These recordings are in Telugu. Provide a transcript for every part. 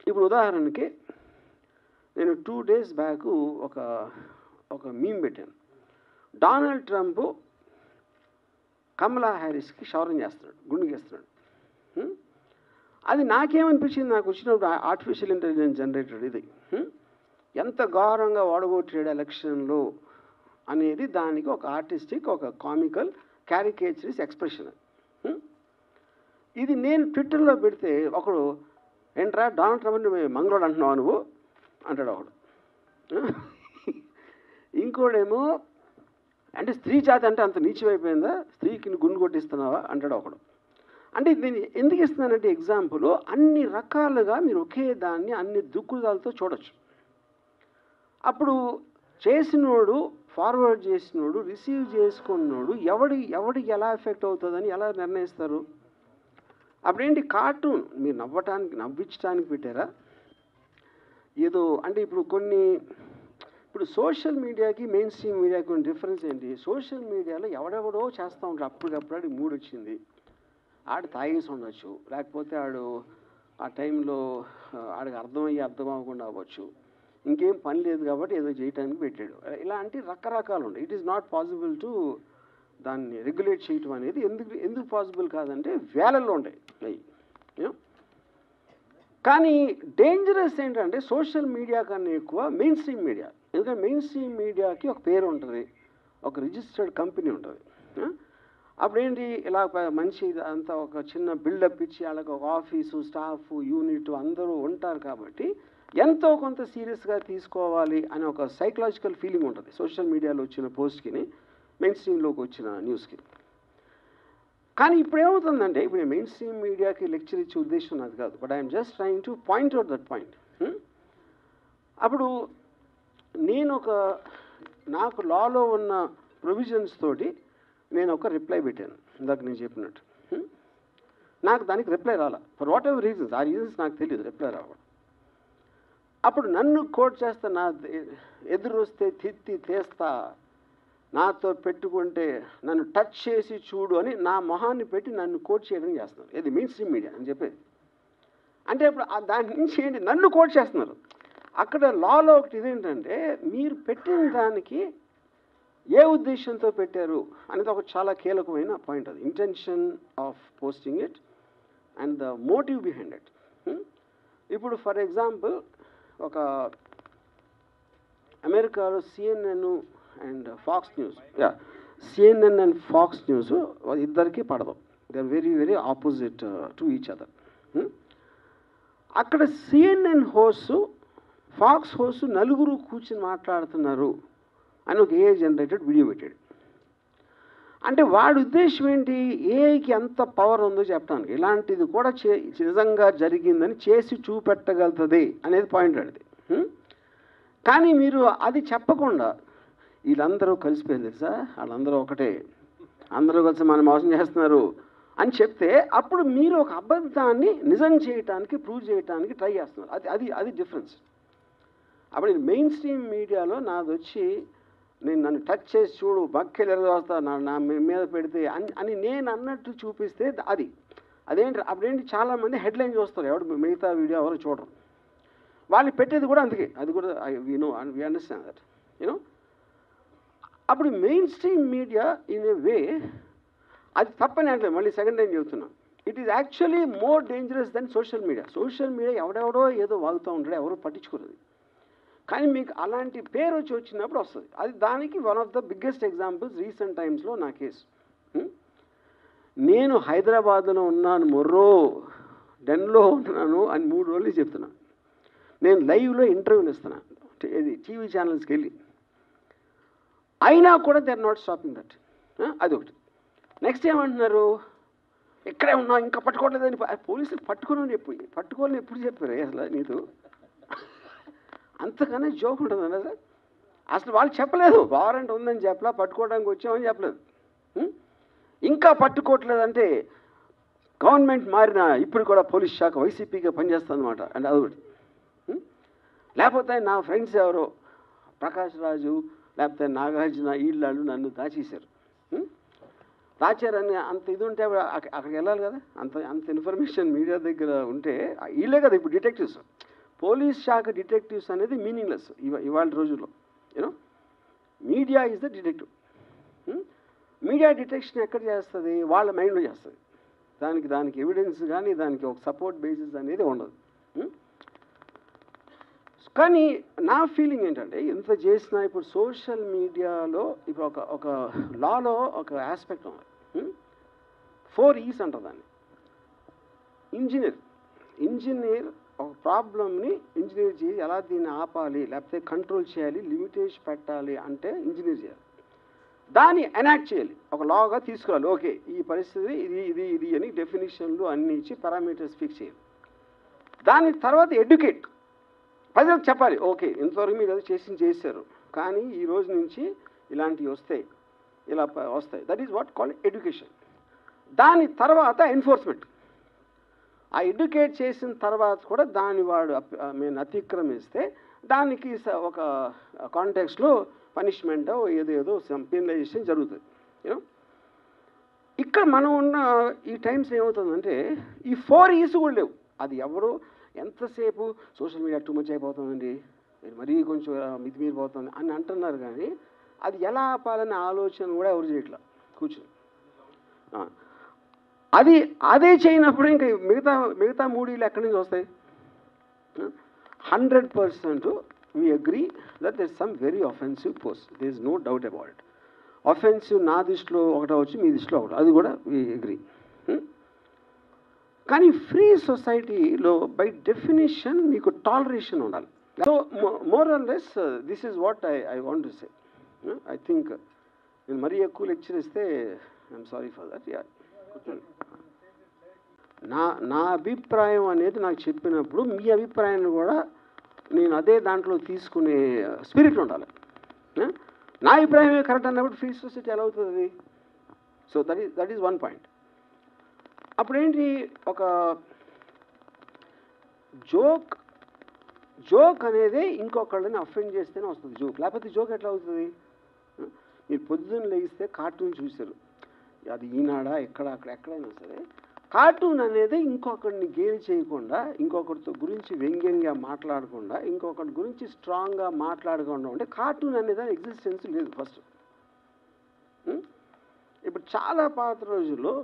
ఇప్పుడు ఉదాహరణకి నేను 2 days బ్యాక్ ఒక మీమ్ పెట్టాను. డొనాల్డ్ ట్రంప్ కమలా హ్యారిస్కి క్షౌరం చేస్తున్నాడు, గుండు గీస్తున్నాడు. అది నాకేమనిపించింది, నాకు వచ్చినప్పుడు ఆర్టిఫిషియల్ ఇంటెలిజెన్స్ జనరేటెడ్ ఇది ఎంత ఘోరంగా ఓడగొట్టాడు ఎలక్షన్లో అనేది దానికి ఒక ఆర్టిస్టిక్, ఒక కామికల్, క్యారికేచరిస్ ఎక్స్ప్రెషన్. ఇది నేను ట్విట్టర్లో పెడితే ఒకడు, ఏంట్రా డొనాల్డ్ ట్రంప్ని మంగళోడు అంటున్నావు నువ్వు అంటాడు ఒకడు. ఇంకోడేమో, అంటే స్త్రీ జాతి అంటే అంత నీచమైపోయిందా, స్త్రీకి గుండు కొట్టిస్తున్నావా అంటాడు ఒకడు. అంటే దీన్ని ఎందుకు ఇస్తున్నానంటే ఎగ్జాంపుల్, అన్ని రకాలుగా మీరు ఒకే దాన్ని అన్ని దుక్కుదాలతో చూడొచ్చు. అప్పుడు చేసినోడు, ఫార్వర్డ్ చేసినోడు, రిసీవ్ చేసుకున్నోడు ఎవడికి ఎలా ఎఫెక్ట్ అవుతుందని ఎలా నిర్ణయిస్తారు? అప్పుడేంటి, కార్టూన్ మీరు నవ్వించడానికి పెట్టారా ఏదో? అంటే ఇప్పుడు సోషల్ మీడియాకి మెయిన్ స్ట్రీమ్ మీడియాకి కొన్ని డిఫరెన్స్ ఏంటి? సోషల్ మీడియాలో ఎవడెవడో చేస్తూ ఉంటారు, అప్పటికప్పుడు ఆడికి మూడ్ వచ్చింది, ఆడు తాగేసి ఉండొచ్చు, లేకపోతే ఆడు ఆ టైంలో ఆడికి అర్థం అవ్వకుండా అవ్వచ్చు, ఇంకేం పని లేదు కాబట్టి ఏదో చేయడానికి పెట్టాడు. ఇలాంటి రకరకాలు ఉంటాయి. It is not possible to దాన్ని రెగ్యులేట్ చేయటం అనేది. ఎందుకు పాసిబుల్ కాదంటే వేలల్లో ఉంటాయి అవి. కానీ డేంజరస్ ఏంటంటే సోషల్ మీడియా కన్నా ఎక్కువ మెయిన్ స్ట్రీమ్ మీడియా. ఎందుకంటే మెయిన్ స్ట్రీమ్ మీడియాకి ఒక పేరు ఉంటుంది, ఒక రిజిస్టర్డ్ కంపెనీ ఉంటుంది. అప్పుడేంటి, ఇలా మంచి అంతా ఒక చిన్న బిల్డప్ ఇచ్చి వాళ్ళకి ఒక ఆఫీసు, స్టాఫ్, యూనిట్ అందరూ ఉంటారు కాబట్టి ఎంతో కొంత సీరియస్గా తీసుకోవాలి అనే ఒక సైకలాజికల్ ఫీలింగ్ ఉంటుంది సోషల్ మీడియాలో వచ్చిన పోస్ట్కి, మెయిన్ స్ట్రీమ్లోకి వచ్చిన న్యూస్కి. కానీ ఇప్పుడు ఏమవుతుందంటే, ఇప్పుడు మెయిన్ స్ట్రీమ్ మీడియాకి లెక్చర్ ఇచ్చే ఉద్దేశం నాది కాదు, but I'm just trying to point out that point. అప్పుడు నాకు లాలో ఉన్న ప్రొవిజన్స్ తోటి నేను ఒక రిప్లై పెట్టాను, ఇందాక నేను చెప్పినట్టు. నాకు దానికి రిప్లై రాలా, ఫర్ వాట్ ఎవర్ రీజన్స్. ఆ రీజన్స్ నాకు తెలియదు, రిప్లై రావడం. అప్పుడు నన్ను కోట్ చేస్తా, నా ఎదురు వస్తే తిత్తి తీస్తా, నాతో పెట్టుకుంటే నన్ను టచ్ చేసి చూడు అని నా మొహాన్ని పెట్టి నన్ను కోట్ చేయడం చేస్తున్నారు. ఇది మెయిన్ స్ట్రీమ్ మీడియా అని చెప్పేది. అంటే ఇప్పుడు దాని నుంచి ఏంటి, నన్ను కోట్ చేస్తున్నారు. అక్కడ లాలో ఒకటి ఇదేంటంటే, మీరు పెట్టిన దానికి ఏ ఉద్దేశంతో పెట్టారు అనేది ఒక చాలా కీలకమైన పాయింట్. అది intention of posting it and the motive behind it. ఇప్పుడు ఫర్ ఎగ్జాంపుల్, ఒక అమెరికాలో CNN and Fox News, CNN and Fox News ఇద్దరికి పడదు. They are very very opposite to each other. అక్కడ CNN హోస్ట్, ఫాక్స్ హోస్ట్ నలుగురు కూర్చుని మాట్లాడుతున్నారు అని ఒక AI జనరేటెడ్ వీడియో పెట్టాడు. అంటే వాడి ఉద్దేశం ఏంటి, ఏఐకి ఎంత పవర్ ఉందో చెప్పడానికి, ఇలాంటిది కూడా నిజంగా జరిగిందని చేసి చూపెట్టగలుగుతుంది అనేది పాయింట్ అడిది. కానీ మీరు అది చెప్పకుండా వీళ్ళందరూ కలిసిపోయింది తెలుసా, వాళ్ళందరూ ఒకటే, అందరూ కలిసి మనం మోసం చేస్తున్నారు అని చెప్తే అప్పుడు మీరు ఒక అబద్ధాన్ని నిజం చేయటానికి, ప్రూవ్ చేయటానికి ట్రై చేస్తున్నారు. అది డిఫరెన్స్. అప్పుడు మెయిన్ స్ట్రీమ్ మీడియాలో నాది వచ్చి నన్ను టచ్ చేసి చూడు, బక్కెలు ఎరగొస్తా, నా మీద పెడితే అని నేను అన్నట్టు చూపిస్తే అదేంటి, అప్పుడేంటి, చాలామంది హెడ్లైన్ చూస్తారు, ఎవడు మిగతా వీడియో ఎవరు చూడరు. వాళ్ళు పెట్టేది కూడా అందుకే, అది కూడా వి అండర్స్టాండ్ దట్ యూనో. అప్పుడు main stream media in a way అది తప్పని అంటే, మళ్ళీ సెకండ్ టైం చెబుతున్నా, it is actually more dangerous then social media. Social media ఎవడెవడో ఏదో వాగుతూ ఉంటాడు, ఎవరో పట్టించుకోలేదు. కానీ మీకు అలాంటి పేరు వచ్చినప్పుడు వస్తుంది. దానికి one of the biggest examples recent టైమ్స్లో నా కేసు. నేను హైదరాబాద్లో ఉన్నాను, మొర్రో డెన్లో ఉన్నాను అని 3 రోజులు చెప్తున్నాను. నేను లైవ్లో ఇంటర్వ్యూలు ఇస్తున్నాను, ఇది టీవీ ఛానల్స్కి వెళ్ళి. అయినా కూడా they are not stopping that. అదొకటి. నెక్స్ట్ ఏమంటున్నారు, ఇక్కడే ఉన్నా ఇంకా పట్టుకోవట్లేదని. పోలీసులు పట్టుకోవాలని ఎప్పుడు చెప్పారు అసలు నీతో? అంతకన్నా జోక్ ఉంటుంది కదా అసలు. వాళ్ళు చెప్పలేదు, వారెంట్ ఉందని చెప్పలా, పట్టుకోవడానికి వచ్చామని చెప్పలేదు. ఇంకా పట్టుకోవట్లేదంటే గవర్నమెంట్ మారిన ఇప్పుడు కూడా పోలీస్ శాఖ వైసీపీగా పనిచేస్తుంది అన్నమాట. అంటే అదొకటి. లేకపోతే నా ఫ్రెండ్స్ ఎవరో ప్రకాష్ రాజు లేకపోతే నాగార్జున వీళ్ళు నన్ను దాచేశారు. దాచారని అంత ఇది ఉంటే అక్కడికి వెళ్ళాలి కదా, అంత ఇన్ఫర్మేషన్ మీడియా దగ్గర ఉంటే వీళ్ళే కదా ఇప్పుడు డిటెక్టివ్స్. పోలీస్ శాఖ డిటెక్టివ్స్ అనేది మీనింగ్లెస్ ఇవాళ రోజుల్లో. You know media is the detective. Media detection ఎక్కడ చేస్తుంది? వాళ్ళ మైండ్లో చేస్తుంది. దానికి ఎవిడెన్స్ కానీ దానికి ఒక సపోర్ట్ బేసిస్ అనేది ఉండదు. కానీ నా ఫీలింగ్ ఏంటంటే ఎంత చేసినా ఇప్పుడు సోషల్ మీడియాలో ఇప్పుడు ఒక లాలో ఒక ఆస్పెక్ట్ ఉంది. 4 E's అంటారు దాన్ని. ఇంజనీర్ ఒక ప్రాబ్లమ్ని ఇంజనీర్ చేసి ఎలా దీన్ని ఆపాలి, లేకపోతే కంట్రోల్ చేయాలి, లిమిటేషన్ పెట్టాలి అంటే ఇంజనీర్ చేయాలి. దాన్ని ఎనాక్ట్ చేయాలి, ఒక లాగా తీసుకురావాలి. ఓకే, ఈ పరిస్థితి ఇది అని డెఫినేషన్లు అన్ని ఇచ్చి పారామీటర్స్ ఫిక్స్ చేయాలి. దాని తర్వాత ఎడ్యుకేట్, ప్రజలకు చెప్పాలి. ఓకే, ఇంతవరకు మీరు అది చేశారు, కానీ ఈ రోజు నుంచి ఇలాంటివి వస్తాయి, ఇలా వస్తాయి. That is what called education. దాని తర్వాత ఎన్ఫోర్స్మెంట్. ఆ ఎడ్యుకేట్ చేసిన తర్వాత కూడా దాన్ని వాడు మేము అతిక్రమిస్తే దానికి ఒక కాంటెక్స్లో పనిష్మెంటో ఏదో పెనలైజేషన్ జరుగుతుంది. యూనో ఇక్కడ మనం ఉన్న ఈ టైమ్స్ ఏమవుతుందంటే ఈ 4 E's కూడా లేవు. అది ఎవరు ఎంతసేపు సోషల్ మీడియా టూ మచ్ అయిపోతుందండి, మరీ కొంచెం మితిమీరిపోతుంది అని అంటున్నారు, కానీ అది ఎలా ఆపాలనే ఆలోచన కూడా ఎవరు చేయట్లా కూర్చొని. అదే చేయనప్పుడు ఇంకా మిగతా 3 E's ఎక్కడి నుంచి వస్తాయి? 100% we agree that there's some very offensive posts. There is no doubt about it. Offensive నా దృష్టిలో ఒకటి అవచ్చు, మీ దృష్టిలో ఒకటి, అది కూడా we agree. కానీ ఫ్రీ సొసైటీలో బై డెఫినేషన్ మీకు టాలరేషన్ ఉండాలి. So more or less this is what I want to say. I think నేను మరీ ఎక్కువ లెక్చర్ ఇస్తే ఐఎమ్ సారీ ఫర్ దట్. నా అభిప్రాయం అనేది నాకు చెప్పినప్పుడు మీ అభిప్రాయాన్ని కూడా నేను అదే దాంట్లో తీసుకునే స్పిరిట్ ఉండాలి. నా అభిప్రాయమే కరెక్ట్ అన్నప్పుడు ఫ్రీ సొసైటీ ఎలా అవుతుంది? So that is one point. అప్పుడేంటి, ఒక జోక్ అనేది ఇంకొకళ్ళని అఫెండ్ చేస్తేనే వస్తుంది జోక్, లేకపోతే జోక్ ఎట్లా అవుతుంది? మీరు పొద్దున్న లేగిస్తే కార్టూన్ చూశారు, అది ఈనాడా ఎక్కడైనా సరే, కార్టూన్ అనేది ఇంకొకరిని గేలి చేయకుండా, ఇంకొకరితో గురించి వ్యంగ్యంగా మాట్లాడకుండా, ఇంకొకరి గురించి స్ట్రాంగ్గా మాట్లాడకుండా ఉంటే కార్టూన్ అనేది ఎగ్జిస్టెన్స్ లేదు ఫస్ట్. ఇప్పుడు చాలా పాత రోజుల్లో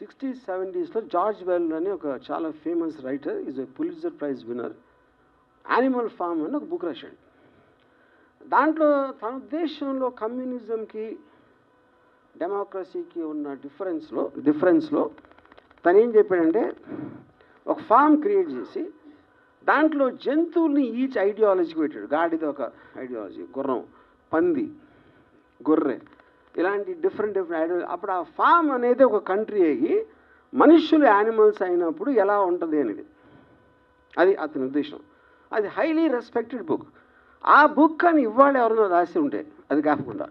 60s 70sలో జార్జ్ వెల్ అని ఒక చాలా famous writer, is a Pulitzer prize winner, animal farm అని ఒక బుక్ రాశాడు. దాంట్లో తన ఉద్దేశంలో కమ్యూనిజంకి డెమోక్రసీకి ఉన్న డిఫరెన్స్లో తను ఏం చెప్పాడంటే, ఒక ఫామ్ క్రియేట్ చేసి దాంట్లో జంతువుల్ని ఈచ్ ఐడియాలజీకి పెట్టాడు. గాడిద ఒక ఐడియాలజీ, గుర్రం, పంది, గొర్రె, ఇలాంటి డిఫరెంట్ ఐడియాలజీ. అప్పుడు ఆ ఫామ్ అనేది ఒక కంట్రీ అయ్యి మనుష్యులు యానిమల్స్ అయినప్పుడు ఎలా ఉంటుంది అనేది, అది అతని ఉద్దేశం. అది హైలీ రెస్పెక్టెడ్ బుక్. ఆ బుక్ అని ఇవాళ ఎవరైనా రాసి ఉంటే అది కాకుండా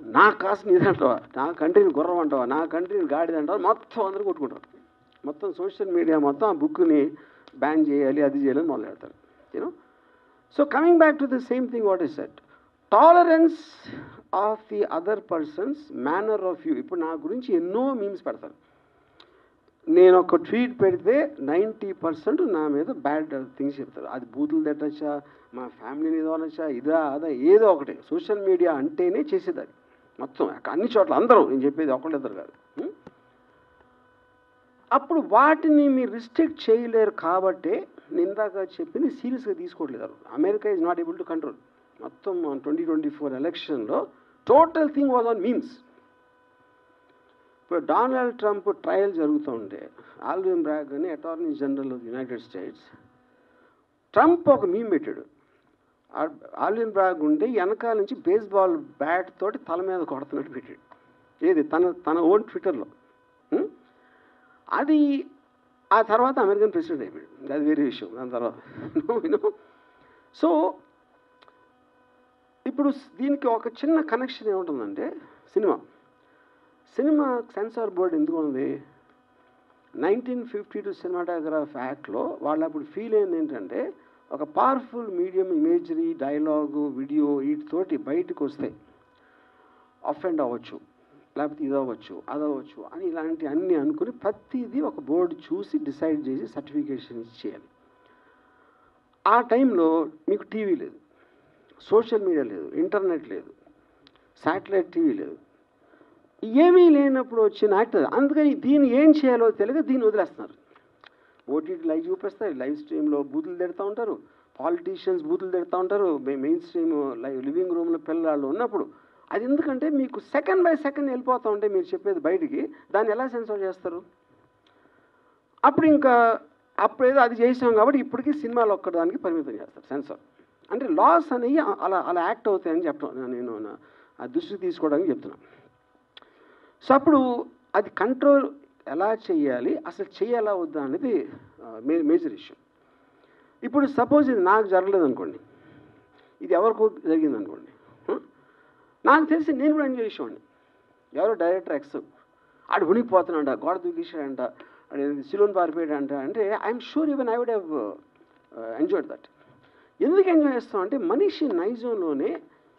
నా కాసు నీదంటావా, నా కంట్రీని గుర్రం అంటావా, నా కంట్రీని గాడిద అంటావా, మొత్తం అందరూ కొట్టుకుంటారు. మొత్తం సోషల్ మీడియా మొత్తం ఆ బుక్ని బ్యాన్ చేయాలి, అది చేయాలని మొదలు పెడతారు. You know so coming back to the same thing what is set, tolerance of the other persons manner of you. ఇప్పుడు నా గురించి ఎన్నో మీమ్స్ పెడతాను. నేను ఒక ట్వీట్ పెడితే 90% నా మీద బ్యాడ్ థింగ్స్ చెప్తారు. అది బూతులు తిట్టచ్చా, మా ఫ్యామిలీని ఏదో అనొచ్చా, అదా ఏదో ఒకటి. సోషల్ మీడియా అంటేనే చేసేది అది మొత్తం అన్ని చోట్ల అందరూ, నేను చెప్పేది ఒకళ్ళిద్దరు కాదు. అప్పుడు వాటిని మీరు రిస్ట్రిక్ట్ చేయలేరు కాబట్టే నేను ఇందాక చెప్పింది సీరియస్గా తీసుకోవట్లేదు. America is not able to control. మొత్తం 2024 ఎలక్షన్లో total thing was on memes. ఇప్పుడు డొనాల్డ్ ట్రంప్ ట్రయల్ జరుగుతూ ఉంటే ఆల్విన్ బ్రాగ్ అని attorney general of United states, Trump ఒక మీమ్ పెట్టాడు. ఆల్విన్ బ్రాగ్ ఉంటే వెనకాల నుంచి బేస్బాల్ బ్యాట్ తోటి తల మీద కొడుతున్నట్టు పెట్టాడు. ఏది తన ఓన్ ట్విట్టర్లో. అది ఆ తర్వాత అమెరికన్ ప్రెసిడెంట్ అయిపోయాడు, అది వేరే విషయం. దాని తర్వాత సో ఇప్పుడు దీనికి ఒక చిన్న కనెక్షన్ ఏముంటుందంటే, సినిమా సెన్సార్ బోర్డు ఎందుకు ఉంది? 1952 సినిమాటోగ్రాఫ్ యాక్ట్లో వాళ్ళు అప్పుడు ఫీల్ అయింది ఏంటంటే, ఒక powerful medium imagery, dialogue, video వీటితోటి బయటకు వస్తే అఫెండ్ అవ్వచ్చు, లేకపోతే ఇది అవ్వచ్చు అది అవ్వచ్చు అని ఇలాంటి అన్నీ అనుకుని ప్రతిదీ ఒక బోర్డు చూసి డిసైడ్ చేసి సర్టిఫికేషన్ ఇచ్చేయాలి. ఆ టైంలో మీకు టీవీ లేదు, సోషల్ మీడియా లేదు, ఇంటర్నెట్ లేదు, శాటిలైట్ టీవీ లేదు, ఏమీ లేనప్పుడు వచ్చిన యాక్టర్. అందుకని దీన్ని ఏం చేయాలో తెలియక దీన్ని వదిలేస్తున్నారు. ఓటీటీ లైవ్ చూపిస్తారు, లైవ్ స్ట్రీమ్లో బూతులు తిడుతూ ఉంటారు, పాలిటీషియన్స్ బూతులు తిడుతూ ఉంటారు, మెయిన్ స్ట్రీమ్ లివింగ్ రూమ్లో పిల్లలు ఉన్నప్పుడు. అది ఎందుకంటే మీకు సెకండ్ బై సెకండ్ వెళ్ళిపోతూ ఉంటే మీరు చెప్పేది బయటికి, దాన్ని ఎలా సెన్సార్ చేస్తారు? అప్పుడు ఇంకా అప్పుడేదో అది చేసాం కాబట్టి ఇప్పటికీ సినిమాలు ఒక్కదానికి పరిమితం చేస్తారు సెన్సార్. అంటే లాస్ అనేవి అలా అలా యాక్ట్ అవుతాయని చెప్పడం నేను ఆ దృష్టికి తీసుకోవడానికి చెప్తున్నాను. సో అప్పుడు అది కంట్రోల్ ఎలా చేయాలి, అసలు చేయాలా వద్దా అనేది మేజర్ ఇష్యూ. ఇప్పుడు సపోజ్ ఇది నాకు జరగలేదు అనుకోండి, ఇది ఎవరికో జరిగింది అనుకోండి, నాకు తెలిసి నేను కూడా ఎంజాయ్ చేసేవాడిని. ఎవరో డైరెక్టర్ ఎక్స్ ఆడు ఉనికిపోతున్నాడ, గోడ దూకేసాడంట, సిలోన్ పారిపోయాడంట అంటే I'm sure even I would have enjoyed that. ఎందుకు ఎంజాయ్ చేస్తాం అంటే మనిషి నైజంలోనే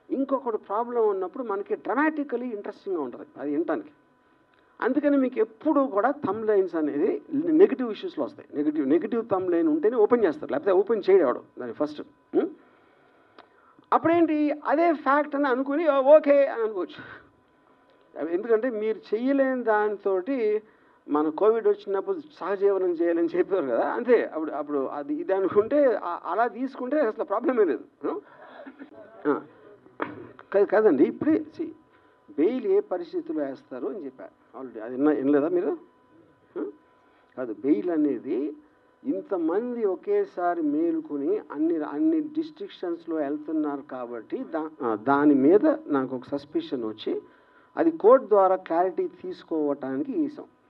ఇంకొకటి ప్రాబ్లం ఉన్నప్పుడు మనకి డ్రమాటికలీ ఇంట్రెస్టింగ్గా ఉంటుంది అది వినటానికి. అందుకని మీకు ఎప్పుడు కూడా థంబ్ లైన్స్ అనేది నెగిటివ్ ఇష్యూస్లో వస్తాయి. నెగిటివ్ థంబ్ లైన్ ఉంటేనే ఓపెన్ చేస్తారు, లేకపోతే ఓపెన్ చేయడం దాన్ని ఫస్ట్. అప్పుడేంటి అదే ఫ్యాక్ట్ అని అనుకుని ఓకే అని అనుకోవచ్చు. ఎందుకంటే మీరు చెయ్యలేని దాంతో మన కోవిడ్ వచ్చినప్పుడు సహజీవనం చేయాలని చెప్పారు కదా, అంతే. అప్పుడు అది ఇది అనుకుంటే అలా తీసుకుంటే అసలు ప్రాబ్లమే లేదు. కాదండి, ఇప్పుడే బెయిల్ ఏ పరిస్థితుల్లో వేస్తారు అని చెప్పారు ఆల్రెడీ. అది వినలేదా మీరు? కాదు, బెయిల్ అనేది ఇంతమంది ఒకేసారి మేలుకొని అన్ని డిస్ట్రిక్షన్స్లో వెళ్తున్నారు కాబట్టి దాని మీద నాకు ఒక సస్పిషన్ వచ్చి అది కోర్టు ద్వారా క్లారిటీ తీసుకోవటానికి ఈసాం.